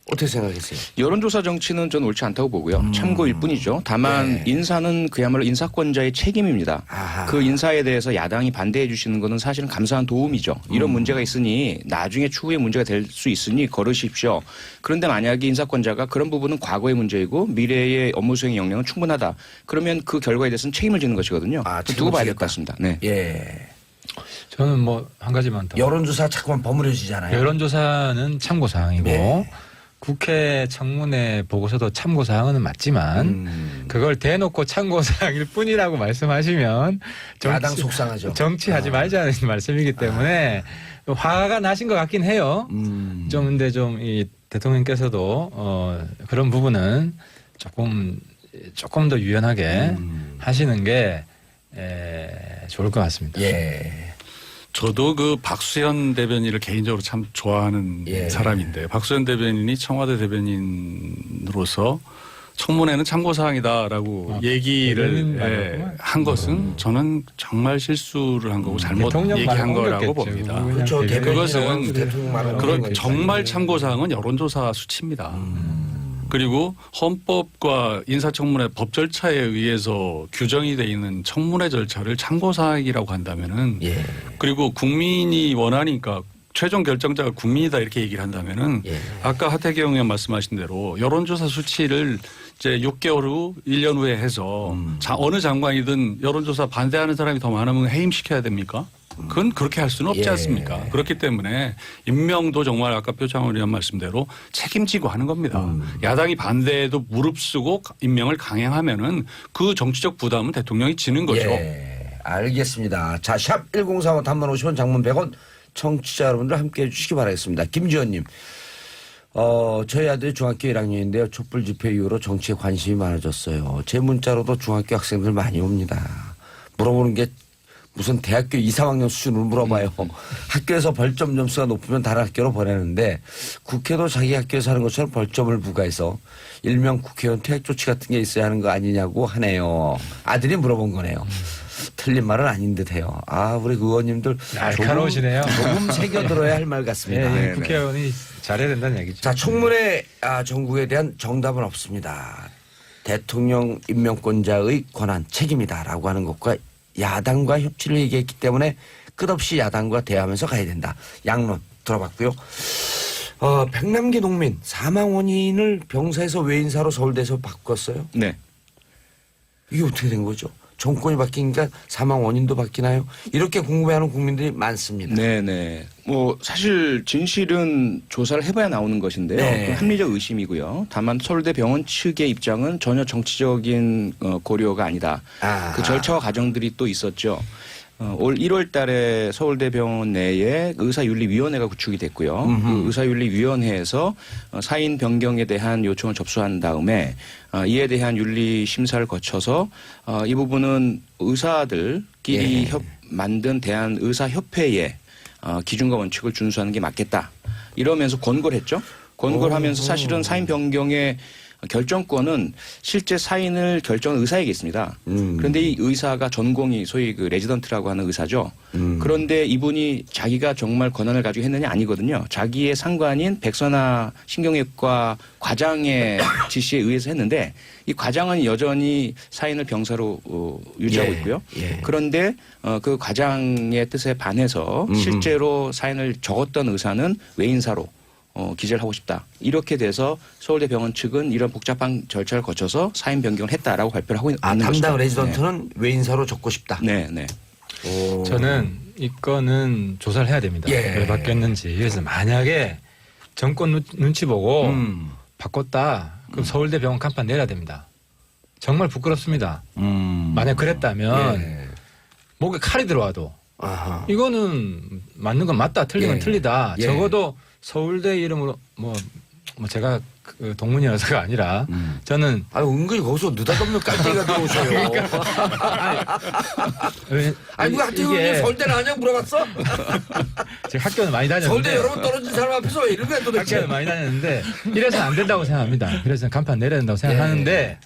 어떻게 생각하세요? 여론조사 정치는 저는 옳지 않다고 보고요. 참고일 뿐이죠. 다만 인사는 그야말로 인사권자의 책임입니다. 아하. 그 인사에 대해서 야당이 반대해 주시는 것은 사실은 감사한 도움이죠. 이런 문제가 있으니 나중에 추후에 문제가 될 수 있으니 걸으십시오. 그런데 만약에 인사권자가 그런 부분은 과거의 문제이고 미래의 업무 수행 역량은 충분하다. 그러면 그 결과에 대해서는 책임을 지는 것이거든요. 두고 봐야 될 것 같습니다. 네. 예. 저는 뭐 한 가지만 더. 여론조사 자꾸만 버무려지잖아요. 여론조사는 참고사항이고 네. 국회 청문회 보고서도 참고사항은 맞지만 그걸 대놓고 참고사항일 뿐이라고 말씀하시면 야당 속상하죠. 정치하지 말자는 말씀이기 때문에 화가 나신 것 같긴 해요. 좀 근데 좀 이 대통령께서도 그런 부분은 조금 더 유연하게 하시는 게 좋을 것 같습니다. 예. 저도 그 박수현 대변인을 개인적으로 참 좋아하는 사람인데 박수현 대변인이 청와대 대변인으로서 청문회는 참고사항이다라고 얘기를 한 것은 저는 정말 실수를 한 거고 잘못 얘기한 거라고 봅니다. 그렇죠. 그것은 그런 정말 참고사항은 여론조사 수치입니다. 그리고 헌법과 인사청문회 법 절차에 의해서 규정이 돼 있는 청문회 절차를 참고사항이라고 한다면은 그리고 국민이 원하니까 최종 결정자가 국민이다 이렇게 얘기를 한다면은 아까 하태경 의원 말씀하신 대로 여론조사 수치를 이제 6개월 후 1년 후에 해서 어느 장관이든 여론조사 반대하는 사람이 더 많으면 해임시켜야 됩니까? 그건 그렇게 할 수는 없지 않습니까? 그렇기 때문에 임명도 정말 아까 표창원 의원 말씀대로 책임지고 하는 겁니다. 야당이 반대에도 무릅쓰고 임명을 강행하면은 그 정치적 부담은 대통령이 지는 거죠. 예, 알겠습니다. 자, 샵 1045 단문 50원 장문 100원 청취자 여러분들 함께해 주시기 바라겠습니다. 김지원님. 저희 아들이 중학교 1학년인데요. 촛불 집회 이후로 정치에 관심이 많아졌어요. 제 문자로도 중학교 학생들 많이 옵니다. 물어보는 게 무슨 대학교 2, 3학년 수준으로 물어봐요. 학교에서 벌점 점수가 높으면 다른 학교로 보내는데 국회도 자기 학교에서 하는 것처럼 벌점을 부과해서 일명 국회의원 퇴학 조치 같은 게 있어야 하는 거 아니냐고 하네요. 아들이 물어본 거네요. 틀린 말은 아닌 듯해요. 아, 우리 의원님들 날카로우시네요. 조금 새겨들어야 할 말 같습니다. 국회의원이 잘해야 된다는 얘기죠. 자, 청문회 정국에 대한 정답은 없습니다. 대통령 임명권자의 권한 책임이다라고 하는 것과 야당과 협치를 얘기했기 때문에 끝없이 야당과 대화하면서 가야 된다. 양론 들어봤고요. 백남기 농민 사망 원인을 병사에서 외인사로 서울대에서 바꿨어요. 네. 이게 어떻게 된 거죠? 정권이 바뀌니까 사망 원인도 바뀌나요? 이렇게 궁금해하는 국민들이 많습니다. 네네. 뭐 사실 진실은 조사를 해봐야 나오는 것인데요. 네. 합리적 의심이고요. 다만 서울대 병원 측의 입장은 전혀 정치적인 고려가 아니다. 그 절차와 과정들이 또 있었죠. 올 1월 달에 서울대병원 내에 의사윤리위원회가 구축이 됐고요. 그 의사윤리위원회에서 사인 변경에 대한 요청을 접수한 다음에 이에 대한 윤리심사를 거쳐서 이 부분은 의사들끼리 만든 대한의사협회의 기준과 원칙을 준수하는 게 맞겠다. 이러면서 권고를 했죠. 권고를 하면서 사실은 사인 변경의 결정권은 실제 사인을 결정한 의사에게 있습니다. 그런데 이 의사가 전공이 소위 그 레지던트라고 하는 의사죠. 그런데 이분이 자기가 정말 권한을 가지고 했느냐 아니거든요. 자기의 상관인 백선아 신경외과 과장의 지시에 의해서 했는데 이 과장은 여전히 사인을 병사로 유지하고 있고요. 그런데 그 과장의 뜻에 반해서 실제로 사인을 적었던 의사는 외인사로 기재를 하고 싶다. 이렇게 돼서 서울대병원 측은 이런 복잡한 절차를 거쳐서 사인 변경을 했다라고 발표를 하고 있는 것이죠. 담당 레지던트는 외인사로 적고 싶다. 네, 네. 저는 이거는 조사를 해야 됩니다. 왜 바뀌었는지. 그래서 만약에 정권 눈치 보고 바꿨다. 그럼 서울대병원 간판 내려야 됩니다. 정말 부끄럽습니다. 만약 그랬다면 목에 칼이 들어와도 이거는 맞는 건 맞다. 틀린 건 틀리다. 적어도 서울대 이름으로 뭐 제가 그 동문이어서가 아니라 저는 은근히 거기서 느닷없는 깔때기가 들어오셔요. 아니 누가 하태경 서울대는 아니냐고 물어봤어? 제가 학교는 많이 다녔는데 서울대 여러 번 떨어진 사람 앞에서 왜 이런 거야 도대체? 학교는 많이 다녔는데 이래서는 안 된다고 생각합니다. 그래서 간판 내려야 된다고 생각하는데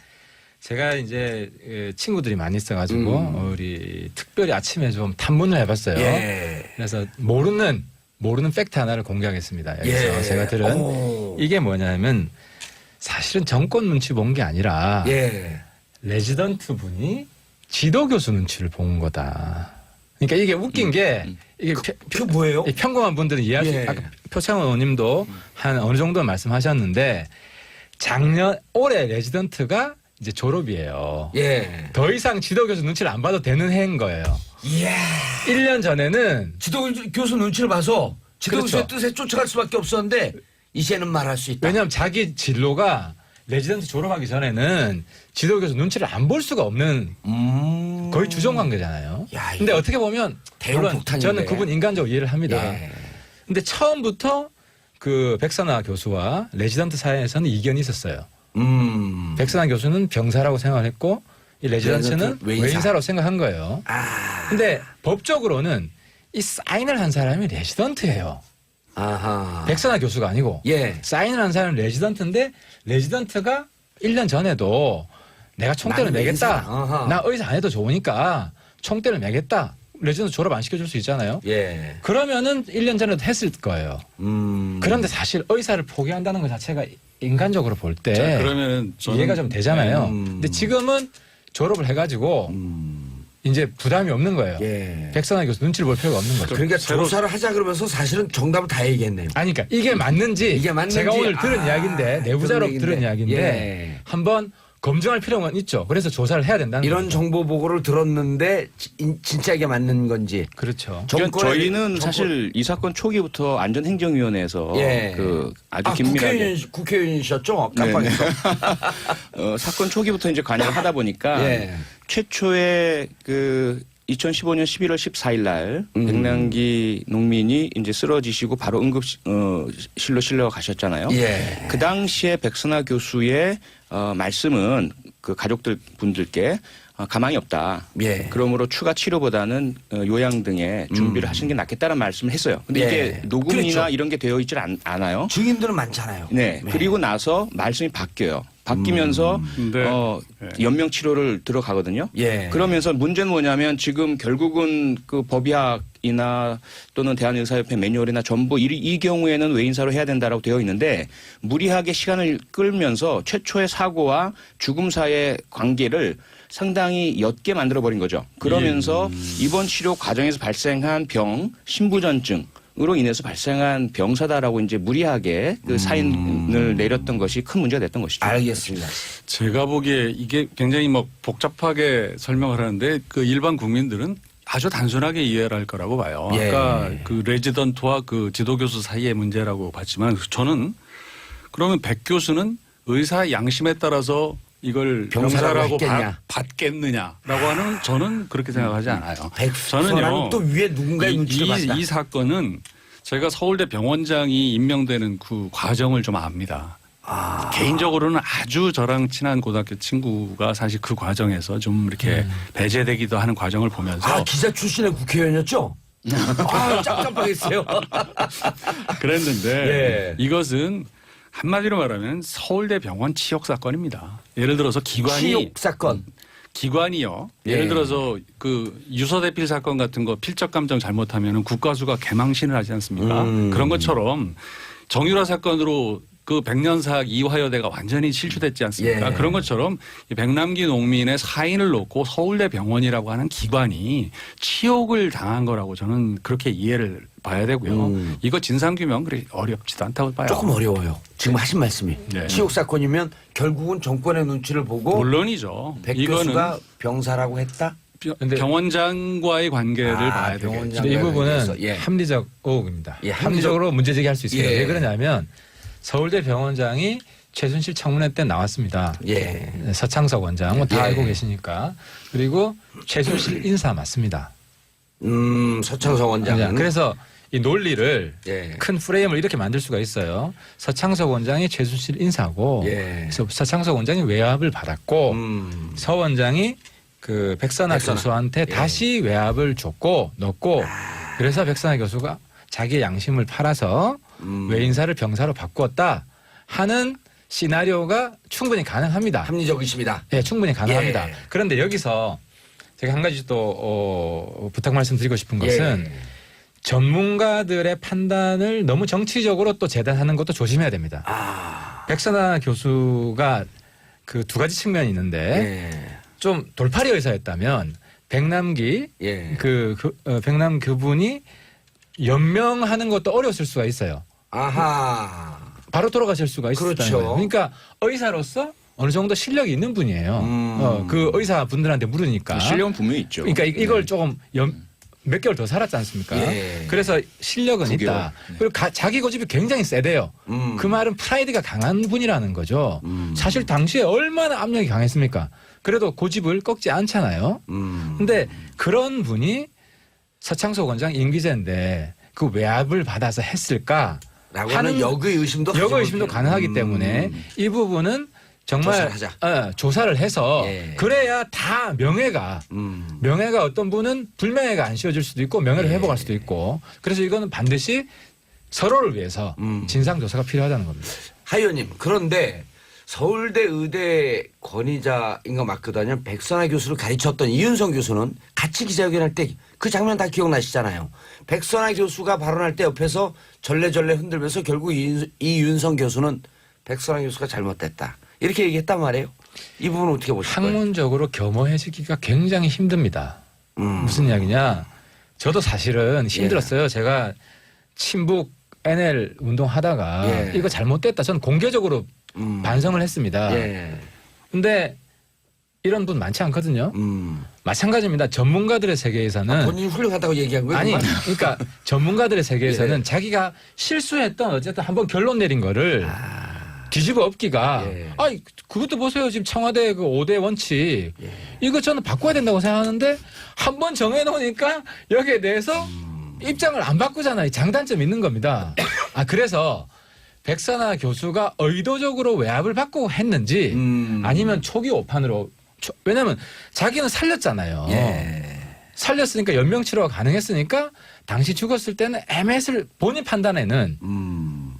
제가 이제 친구들이 많이 있어가지고 우리 특별히 아침에 좀 탐문을 해봤어요. 그래서 모르는 모르는 팩트 하나를 공개하겠습니다. 여기서 제가 들은 이게 뭐냐면 사실은 정권 눈치 본 게 아니라 레지던트 분이 지도교수 눈치를 본 거다. 그러니까 이게 웃긴 게 이게 뭐예요? 평범한 분들은 이해할 수 아까 표창원 의원님도 한 어느 정도 말씀하셨는데 올해 레지던트가 이제 졸업이에요. 더 이상 지도교수 눈치를 안 봐도 되는 해인 거예요. 1년 전에는 지도교수 눈치를 봐서 지도교수의 뜻에 쫓아갈 수밖에 없었는데 이제는 말할 수 있다. 왜냐하면 자기 진로가 레지던트 졸업하기 전에는 지도교수 눈치를 안 볼 수가 없는 거의 주종 관계잖아요. 근데 어떻게 보면 물론 저는 그분 인간적으로 이해를 합니다. 근데 처음부터 그 백선아 교수와 레지던트 사이에서는 이견이 있었어요. 백선아 교수는 병사라고 생각했고 이 레지던트는 외인사라고 생각한 거예요. 근데 법적으로는 이 사인을 한 사람이 레지던트예요. 백선아 교수가 아니고 사인을 한 사람은 레지던트인데 레지던트가 1년 전에도 내가 총대를 매겠다. 나 의사 안 해도 좋으니까 총대를 매겠다. 레지던트 졸업 안 시켜줄 수 있잖아요. 그러면은 1년 전에도 했을 거예요. 그런데 사실 의사를 포기한다는 것 자체가 인간적으로 볼 때 그러면 이해가 좀 되잖아요. 근데 지금은 졸업을 해가지고 이제 부담이 없는 거예요. 백선아 교수 눈치를 볼 필요가 없는 거죠. 그러니까 조사를 하자 그러면서 사실은 정답을 다 얘기했네요. 아니, 그러니까 이게 맞는지 제가 오늘 들은 이야기인데 내부자로 들은 이야기인데 한번 검증할 필요가 있죠. 그래서 조사를 해야 된다는 이런 거죠. 정보 보고를 들었는데 진짜 이게 맞는 건지. 그렇죠. 그러니까 저희는 사실 이 사건 초기부터 안전행정위원회에서 그 아주 긴밀하게 국회의원이셨죠? 깜빡했어. 사건 초기부터 이제 관여를 하다 보니까 최초에 그 2015년 11월 14일 날 백남기 농민이 이제 쓰러지시고 바로 응급실로 실려 가셨잖아요. 그 당시에 백선아 교수의 말씀은 그 가족들 분들께 가망이 없다. 그러므로 추가 치료보다는 요양 등의 준비를 하시는 게 낫겠다는 말씀을 했어요. 근데 이게 녹음이나 이런 게 되어 있질 않아요. 증인들은 많잖아요. 그리고 나서 말씀이 바뀌어요. 바뀌면서 연명 치료를 들어가거든요. 그러면서 문제는 뭐냐면 지금 결국은 그 법의학이나 또는 대한의사협회 매뉴얼이나 전부 이 경우에는 외인사로 해야 된다라고 되어 있는데 무리하게 시간을 끌면서 최초의 사고와 죽음 사이의 관계를 상당히 옅게 만들어버린 거죠. 그러면서 이번 치료 과정에서 발생한 병, 신부전증 으로 인해서 발생한 병사다라고 이제 무리하게 그 사인을 내렸던 것이 큰 문제가 됐던 것이죠. 알겠습니다. 제가 보기에 이게 굉장히 뭐 복잡하게 설명을 하는데 그 일반 국민들은 아주 단순하게 이해를 할 거라고 봐요. 아까 그 레지던트와 그 지도교수 사이의 문제라고 봤지만 저는 그러면 백 교수는 의사 양심에 따라서 이걸 병사라고 받겠느냐라고 하는 저는 그렇게 생각하지 않아요. 저는요. 또 위에 누군가의 눈치를 봤다. 이 사건은 제가 서울대 병원장이 임명되는 그 과정을 좀 압니다. 개인적으로는 아주 저랑 친한 고등학교 친구가 사실 그 과정에서 좀 이렇게 배제되기도 하는 과정을 보면서 기자 출신의 국회의원이었죠? 깜깜했어요. 그랬는데 이것은 한마디로 말하면 서울대 병원 치욕 사건입니다. 예를 들어서 기관이 기관이요. 예를 들어서 그 유서대필 사건 같은 거 필적 감정 잘못하면 국가수가 개망신을 하지 않습니까? 그런 것처럼 정유라 사건으로 그 백년사학 이화여대가 완전히 실추됐지 않습니까? 그런 것처럼 이 백남기 농민의 사인을 놓고 서울대 병원이라고 하는 기관이 치욕을 당한 거라고 저는 그렇게 이해를 봐야 되고요. 이거 진상규명 그리 어렵지도 않다고 봐요. 조금 어려워요. 지금 하신 말씀이. 치욕 사건이면 결국은 정권의 눈치를 보고 물론이죠. 백 교수가 병사라고 했다? 병원장과의 관계를 봐야 되겠죠. 이 부분은 합리적 의혹입니다. 합리적으로 문제 제기할 수 있습니다. 왜 그러냐면 서울대 병원장이 최순실 청문회 때 나왔습니다. 서창석 원장 다 알고 계시니까. 그리고 최순실 인사 맞습니다. 서창석 원장. 그래서 이 논리를 큰 프레임을 이렇게 만들 수가 있어요. 서창석 원장이 최순실 인사고 그래서 서창석 원장이 외압을 받았고 서 원장이 그 백선아 교수한테 다시 외압을 넣고 그래서 백선아 교수가 자기의 양심을 팔아서 외인사를 병사로 바꾸었다 하는 시나리오가 충분히 가능합니다. 합리적이십니다. 네, 충분히 가능합니다. 그런데 여기서 제가 한 가지 또 부탁 말씀드리고 싶은 것은 전문가들의 판단을 너무 정치적으로 또 재단하는 것도 조심해야 됩니다. 백선아 교수가 그 두 가지 측면이 있는데 좀 돌팔이 의사였다면 백남기 백남 그분이 연명하는 것도 어려웠을 수가 있어요. 아하. 바로 돌아가실 수가 있었다는 그렇죠. 거예요. 그러니까 의사로서 어느 정도 실력이 있는 분이에요. 그 의사분들한테 물으니까. 실력은 분명히 있죠. 그러니까 이걸 조금 몇 개월 더 살았지 않습니까? 그래서 실력은 9개월. 있다. 그리고 자기 고집이 굉장히 세대요. 그 말은 프라이드가 강한 분이라는 거죠. 사실 당시에 얼마나 압력이 강했습니까? 그래도 고집을 꺾지 않잖아요. 근데 그런 분이 서창석 원장 임기제인데 그 외압을 받아서 했을까? 라고 하는 역의 의심도 가능하기 때문에 이 부분은 정말 조사를 해서 그래야 다 명예가 어떤 분은 불명예가 안 씌워질 수도 있고 명예를 회복할 수도 있고 그래서 이거는 반드시 서로를 위해서 진상조사가 필요하다는 겁니다. 하 의원님 그런데 서울대 의대 권위자인 거 맞거든요. 백선아 교수를 가르쳤던 이윤성 교수는 같이 기자회견할 때 그 장면 다 기억나시잖아요. 백선아 교수가 발언할 때 옆에서 절레절레 흔들면서 결국 이윤성 교수는 백선아 교수가 잘못됐다. 이렇게 얘기했단 말이에요. 이 부분은 어떻게 보실까요? 학문적으로 겸허해지기가 굉장히 힘듭니다. 무슨 이야기냐. 저도 사실은 힘들었어요. 제가 친북 NL 운동하다가 이거 잘못됐다. 저는 공개적으로 반성을 했습니다. 근데 이런 분 많지 않거든요. 마찬가지입니다. 전문가들의 세계에서는 본인이 훌륭하다고 얘기한 거예요? 아니, 그러니까 전문가들의 세계에서는 자기가 실수했던 어쨌든 한번 결론 내린 거를 뒤집어 엎기가 아니 그것도 보세요. 지금 청와대 그 5대 원칙 이거 저는 바꿔야 된다고 생각하는데 한 번 정해놓으니까 여기에 대해서 입장을 안 바꾸잖아요. 장단점이 있는 겁니다. 그래서 백선아 교수가 의도적으로 외압을 받고 했는지 아니면 초기 오판으로 왜냐하면 자기는 살렸잖아요. 살렸으니까 연명치료가 가능했으니까 당시 죽었을 때는 애매했을 본인 판단에는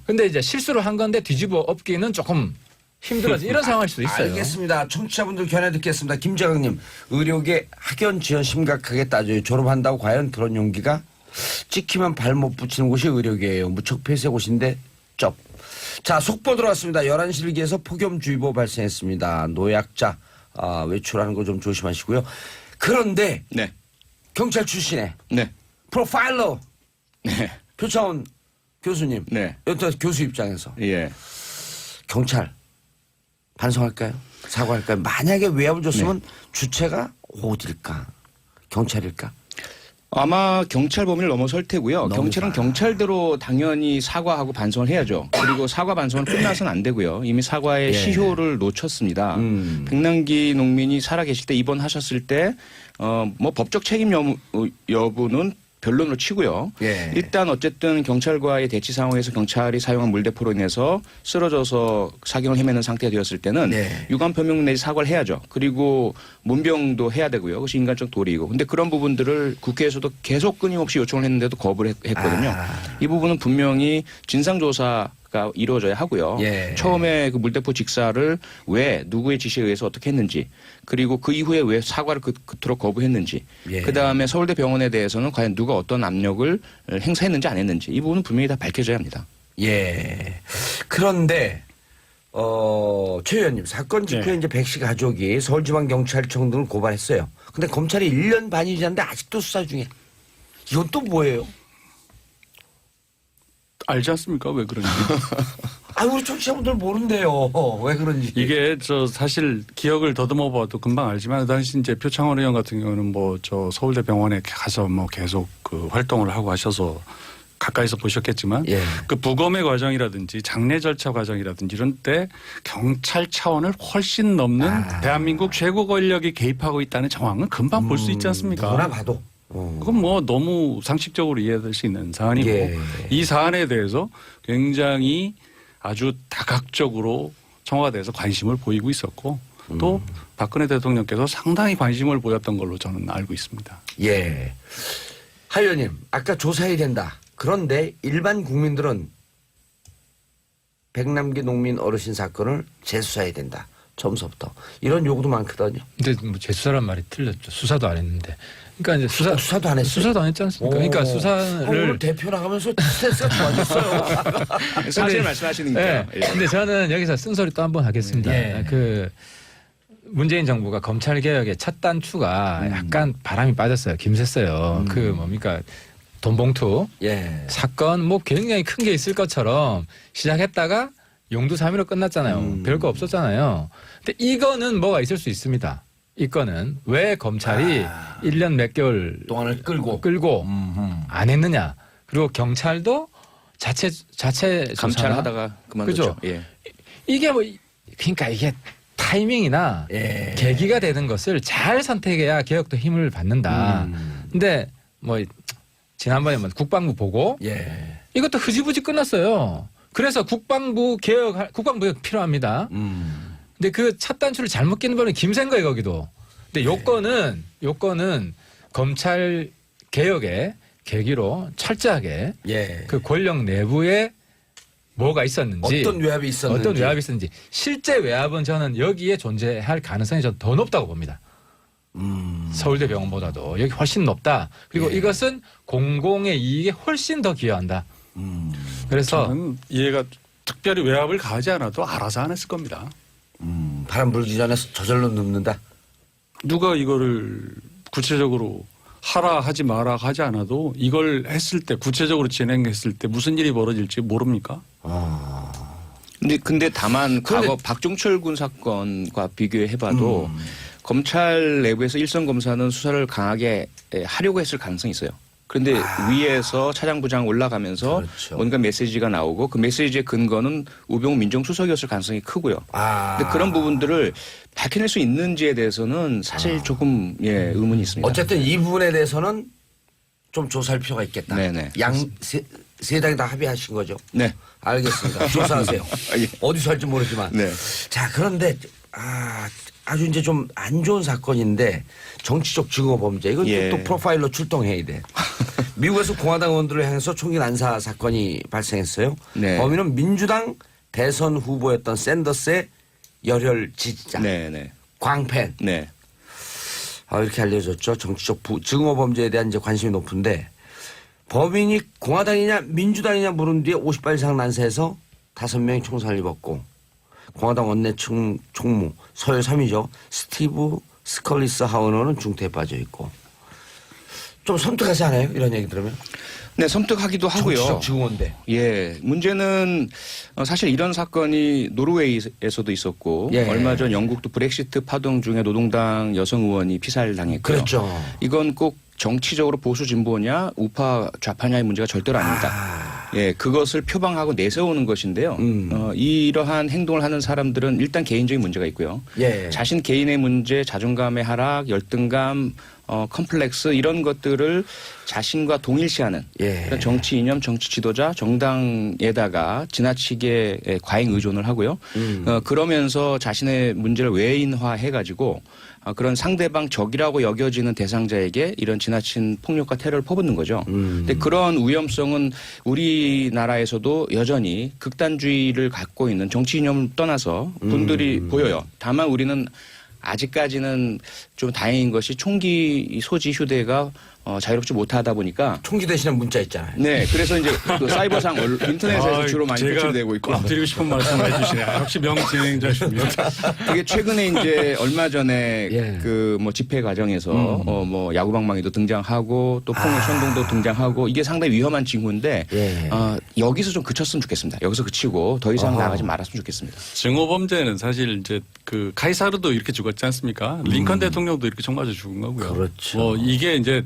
근데 이제 실수를 한 건데 뒤집어 엎기는 조금 힘들어지 이런 상황일 수도 있어요. 알겠습니다. 청취자분들 견해 듣겠습니다. 김재강님 의료계 학연 지원 심각하게 따져요. 졸업한다고 과연 그런 용기가 찍히면 발 못 붙이는 곳이 의료계예요. 무척 폐쇄 곳인데 쩝. 자 속보 들어왔습니다. 11시 일기에서 폭염주의보 발생했습니다. 노약자 외출하는 거 좀 조심하시고요. 그런데 경찰 출신의 프로파일러 표창원 교수님 여튼 교수 입장에서 경찰 반성할까요? 사과할까요? 만약에 외압을 줬으면 주체가 어딜까? 경찰일까? 아마 경찰 범위를 넘어설 테고요. 경찰은 경찰대로 당연히 사과하고 반성을 해야죠. 그리고 사과 반성은 끝나서는 안 되고요. 이미 사과의 시효를 놓쳤습니다. 백남기 농민이 살아계실 때 입원하셨을 때 뭐 법적 책임 여부는 변론으로 치고요. 일단 어쨌든 경찰과의 대치 상황에서 경찰이 사용한 물대포로 인해서 쓰러져서 사경을 헤매는 상태가 되었을 때는 유감 표명 내지 사과를 해야죠. 그리고 문병도 해야 되고요. 그것이 인간적 도리이고. 근데 그런 부분들을 국회에서도 계속 끊임없이 요청을 했는데도 거부를 했거든요. 이 부분은 분명히 진상조사가 이루어져야 하고요. 처음에 그 물대포 직사를 왜 누구의 지시에 의해서 어떻게 했는지 그리고 그 이후에 왜 사과를 그토록 거부했는지 그다음에 서울대 병원에 대해서는 과연 누가 어떤 압력을 행사했는지 안 했는지 이 부분은 분명히 다 밝혀져야 합니다. 그런데 최 의원님 사건 직후에 이제 백 씨 가족이 서울지방경찰청 등을 고발했어요. 근데 검찰이 1년 반이 지났는데 아직도 수사 중에. 이건 또 뭐예요? 알지 않습니까? 왜 그런지. 우리 청취자분들 모른대요. 왜 그런지. 이게 사실 기억을 더듬어 봐도 금방 알지만 그 당시 이제 표창원 의원 같은 경우는 서울대 병원에 가서 계속 그 활동을 하고 하셔서 가까이서 보셨겠지만 그 부검의 과정이라든지 장례 절차 과정이라든지 이런 때 경찰 차원을 훨씬 넘는 대한민국 최고 권력이 개입하고 있다는 정황은 금방 볼 수 있지 않습니까? 누구나 봐도. 그건 너무 상식적으로 이해될 수 있는 사안이고 이 사안에 대해서 굉장히 아주 다각적으로 청와대에서 관심을 보이고 있었고 또 박근혜 대통령께서 상당히 관심을 보였던 걸로 저는 알고 있습니다. 하 의원님 아까 조사해야 된다. 그런데 일반 국민들은 백남기 농민 어르신 사건을 재수사해야 된다. 처음서부터. 이런 요구도 많거든요. 근데 뭐 재수사란 말이 틀렸죠. 수사도 안 했는데. 그러니까 이제 수사도 안 했어요? 수사도 안 했지 않습니까? 그러니까 수사를 오늘 대표 나가면서 스트레스가 좋아졌어요. 사실 말씀하시는 거예요. 네. 근데 저는 여기서 쓴소리 또 한 번 하겠습니다. 예. 그 문재인 정부가 검찰 개혁의 첫 단추가 약간 바람이 빠졌어요. 김샜어요. 그 뭡니까 돈봉투 예. 사건 뭐 굉장히 큰 게 있을 것처럼 시작했다가 용두사미로 끝났잖아요. 별거 없었잖아요. 근데 이거는 뭐가 있을 수 있습니다. 이 건은 왜 검찰이 1년 몇 개월 동안을 끌고 안 했느냐. 그리고 경찰도 자체 감찰하다가 그만뒀죠. 그죠? 예. 이게 뭐 그러니까 이게 타이밍이나 예. 계기가 되는 것을 잘 선택해야 개혁도 힘을 받는다. 근데 뭐 지난번에 뭐 국방부 보고 예. 이것도 흐지부지 끝났어요. 그래서 국방부 개혁 필요합니다. 근데 그 첫 단추를 잘못 끼는 거는 김센 거예요, 거기도. 근데 요건은 검찰 개혁의 계기로 철저하게 예. 그 권력 내부에 뭐가 있었는지 어떤 외압이 있었는지 실제 외압은 저는 여기에 존재할 가능성이 저는 더 높다고 봅니다. 서울대 병원보다도 여기 훨씬 높다. 그리고 이것은 공공의 이익에 훨씬 더 기여한다. 그래서 저는 이해가 특별히 외압을 가하지 않아도 알아서 안 했을 겁니다. 바람 불기 전에 저절로 눕는다. 누가 이거를 구체적으로 하라 하지 마라 하지 않아도 이걸 했을 때 구체적으로 진행했을 때 무슨 일이 벌어질지 모릅니까? 근데 다만 과거 박종철 군 사건과 비교해봐도 검찰 내부에서 일선 검사는 수사를 강하게 하려고 했을 가능성이 있어요. 그런데 위에서 차장부장 올라가면서 그렇죠. 뭔가 메시지가 나오고 그 메시지의 근거는 우병우 민정수석이었을 가능성이 크고요. 근데 그런 부분들을 밝혀낼 수 있는지에 대해서는 사실 조금 의문이 있습니다. 어쨌든 이 부분에 대해서는 좀 조사할 필요가 있겠다. 네네. 세 당이 다 합의하신 거죠? 네. 알겠습니다. 조사하세요. 예. 어디서 할지 모르지만. 네. 자, 그런데 아주 이제 좀 안 좋은 사건인데 정치적 증오 범죄. 이건 예. 또 프로파일러 출동해야 돼. 미국에서 공화당 의원들을 향해서 총기 난사 사건이 발생했어요. 네. 범인은 민주당 대선 후보였던 샌더스의 열혈 지지자. 네. 광팬. 네. 이렇게 알려졌죠. 정치적 증오 범죄에 대한 이제 관심이 높은데 범인이 공화당이냐 민주당이냐 물은 뒤에 50발 이상 난사해서 5명이 총살을 입었고 공화당 원내 총무 서열 3위죠. 스티브 스컬리스 하우너는 중태에 빠져 있고 좀 섬뜩하지 않아요? 이런 얘기 들으면. 네, 섬뜩하기도 하고요. 정치적 증오인데. 예, 문제는 사실 이런 사건이 노르웨이에서도 있었고 예. 얼마 전 영국도 브렉시트 파동 중에 노동당 여성 의원이 피살당했고요. 그렇죠. 이건 꼭 정치적으로 보수 진보냐 우파 좌파냐의 문제가 절대로 아닙니다. 예, 그것을 표방하고 내세우는 것인데요. 이러한 행동을 하는 사람들은 일단 개인적인 문제가 있고요. 예. 자신 개인의 문제, 자존감의 하락, 열등감, 컴플렉스 이런 것들을 자신과 동일시하는 예. 그런 정치 이념, 정치 지도자, 정당에다가 지나치게 과잉 의존을 하고요. 그러면서 자신의 문제를 외인화해가지고 그런 상대방 적이라고 여겨지는 대상자에게 이런 지나친 폭력과 테러를 퍼붓는 거죠. 근데 그런 위험성은 우리나라에서도 여전히 극단주의를 갖고 있는 정치 이념을 떠나서 분들이 보여요. 다만 우리는 아직까지는 좀 다행인 것이 총기 소지 휴대가 자유롭지 못하다 보니까 총기 대신에 문자 있잖아요. 네, 그래서 이제 그 사이버상 인터넷에서 주로 많이 표출되고 있고. 제가 드리고 싶은 말씀을 해주시네요. 역시 명진행자십니다. 그게 최근에 이제 얼마 전에 예. 그 뭐 집회 과정에서 뭐 야구방망이도 등장하고 또 폭력 선동도 등장하고 이게 상당히 위험한 징후인데 예. 여기서 좀 그쳤으면 좋겠습니다. 여기서 그치고 더 이상 나가지 말았으면 좋겠습니다. 증오 범죄는 사실 이제 그 카이사르도 이렇게 죽었지 않습니까? 링컨 대통령도 이렇게 총 맞아 죽은 거고요. 그렇죠. 이게 이제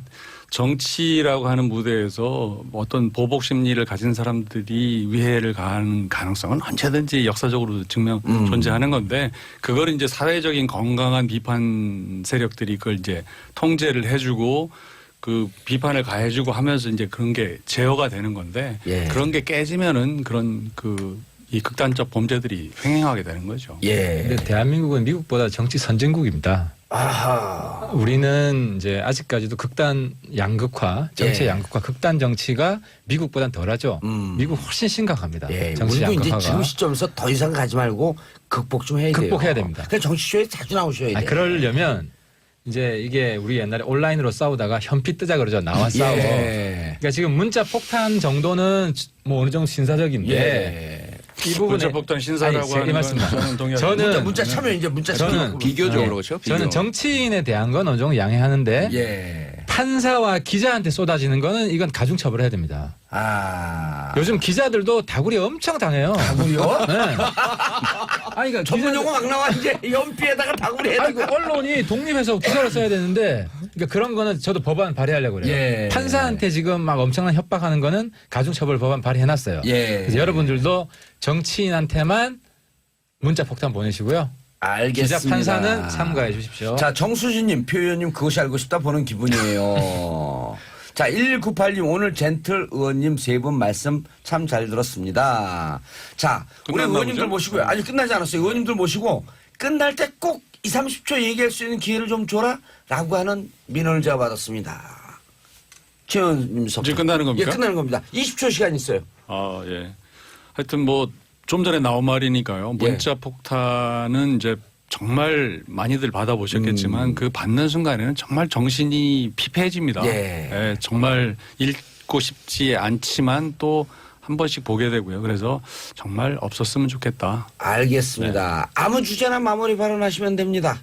정치라고 하는 무대에서 어떤 보복 심리를 가진 사람들이 위해를 가하는 가능성은 언제든지 역사적으로 존재하는 건데 그걸 이제 사회적인 건강한 비판 세력들이 그걸 이제 통제를 해주고 그 비판을 가해주고 하면서 이제 그런 게 제어가 되는 건데 예. 그런 게 깨지면은 그런 그 이 극단적 범죄들이 횡행하게 되는 거죠. 예. 근데 대한민국은 미국보다 정치 선진국입니다. 아하. 우리는 이제 아직까지도 극단 양극화, 정치 예. 양극화, 극단 정치가 미국보단 덜하죠. 미국 훨씬 심각합니다. 예. 정치 우리도 이제 양극화가. 지금 시점에서 더 이상 가지 말고 극복 좀 해야 돼요. 극복해야 됩니다. 그래서 정치쇼에 자주 나오셔야 돼요. 그러려면 이제 이게 우리 옛날에 온라인으로 싸우다가 현피 뜨자 그러죠. 나와 싸워. 예. 그러니까 지금 문자 폭탄 정도는 뭐 어느 정도 신사적인데 예. 이 부분에 문자폭탄 신사라고 아니, 하는 건 맞습니다. 저는 동의하지 저는 문자 참여 이제 문자 저는 참여. 비교적으로 그렇죠. 비교. 저는 정치인에 대한 건 어느 정도 양해하는데 예. 판사와 기자한테 쏟아지는 거는 이건 가중처벌해야 됩니다. 아. 요즘 기자들도 다구리 엄청 당해요. 다구리요? 네. 아니, 그러니까 전문 용어 막 나와 이제 연피에다가 다구리 해야 아니, 그 언론이 독립해서 기사를 써야 되는데, 그러니까 그런 거는 저도 법안 발의하려고 그래요. 예. 판사한테 지금 막 엄청난 협박하는 거는 가중처벌 법안 발의해놨어요. 예. 그래서 여러분들도 정치인한테만 문자 폭탄 보내시고요. 알겠습니다. 기자 판사는 삼가해 주십시오. 자, 정수진님, 표 의원님 그것이 알고 싶다 보는 기분이에요. 자, 1198님 오늘 젠틀 의원님 세 분 말씀 참 잘 들었습니다. 자, 우리 끝났나 의원님들 보죠? 모시고요. 아니, 끝나지 않았어요. 의원님들 모시고 끝날 때 꼭 20, 30초 얘기할 수 있는 기회를 좀 줘라 라고 하는 민원을 제가 받았습니다. 최 의원님 석 이제 끝나는 겁니까? 예, 끝나는 겁니다. 20초 시간 있어요. 아, 예. 하여튼 뭐 좀 전에 나온 말이니까요. 문자 폭탄은 이제 정말 많이들 받아보셨겠지만 그 받는 순간에는 정말 정신이 피폐해집니다. 예. 정말 읽고 싶지 않지만 또 한 번씩 보게 되고요. 그래서 정말 없었으면 좋겠다. 알겠습니다. 아무 주제나 마무리 발언하시면 됩니다.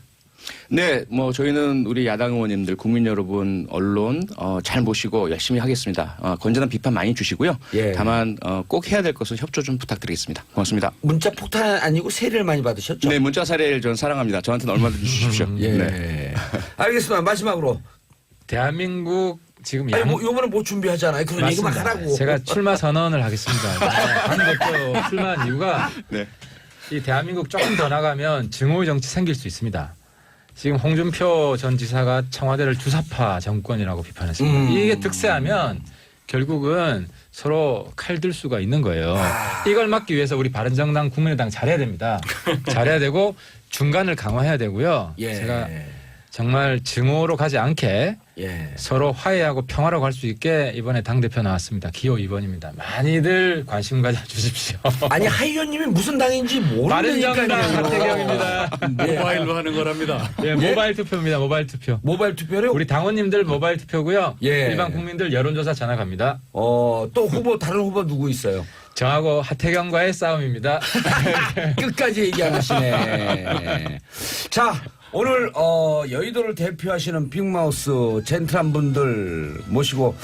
네, 뭐 저희는 우리 야당 의원님들, 국민 여러분, 언론 잘 모시고 열심히 하겠습니다. 건전한 비판 많이 주시고요. 예. 다만 꼭 해야 될 것은 협조 좀 부탁드리겠습니다. 고맙습니다. 문자 폭탄 아니고 세례를 많이 받으셨죠? 네, 문자 사례를 전 사랑합니다. 저한테는 얼마든지 주십시오. 예. 네. 알겠습니다. 마지막으로. 대한민국 지금 아니, 뭐, 요번에 뭐 준비하잖아요. 그런 얘기만 하라고. 제가 출마 선언을 하겠습니다. 당대표 출마한 이유가 네. 이 대한민국 조금 더 나가면 증오의 정치 생길 수 있습니다. 지금 홍준표 전 지사가 청와대를 주사파 정권이라고 비판했습니다. 이게 득세하면 결국은 서로 칼 들 수가 있는 거예요. 이걸 막기 위해서 우리 바른정당, 국민의당 잘해야 됩니다. 잘해야 되고 중간을 강화해야 되고요. 예. 제가 정말 증오로 가지 않게 예. 서로 화해하고 평화로 갈 수 있게 이번에 당대표 나왔습니다. 기호 2번입니다. 많이들 관심 가져주십시오. 아니, 하 의원님이 무슨 당인지 모르니까요. 바른정당 하태경입니다. 모바일로 하는 거랍니다. 예, 모바일 투표입니다. 모바일 투표. 모바일 투표를 우리 당원님들 모바일 투표고요. 예. 일반 국민들 여론조사 전화 갑니다. 또 후보 다른 후보 누구 있어요? 저하고 하태경과의 싸움입니다. 끝까지 얘기 안 하시네. 자, 오늘 여의도를 대표하시는 빅마우스 젠틀한 분들 모시고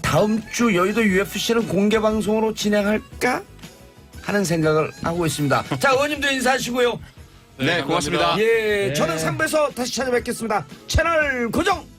다음 주 여의도 UFC는 공개 방송으로 진행할까 하는 생각을 하고 있습니다. 자, 의원님도 인사하시고요. 네, 고맙습니다. 예, 저는 3부에서 다시 찾아뵙겠습니다. 채널 고정.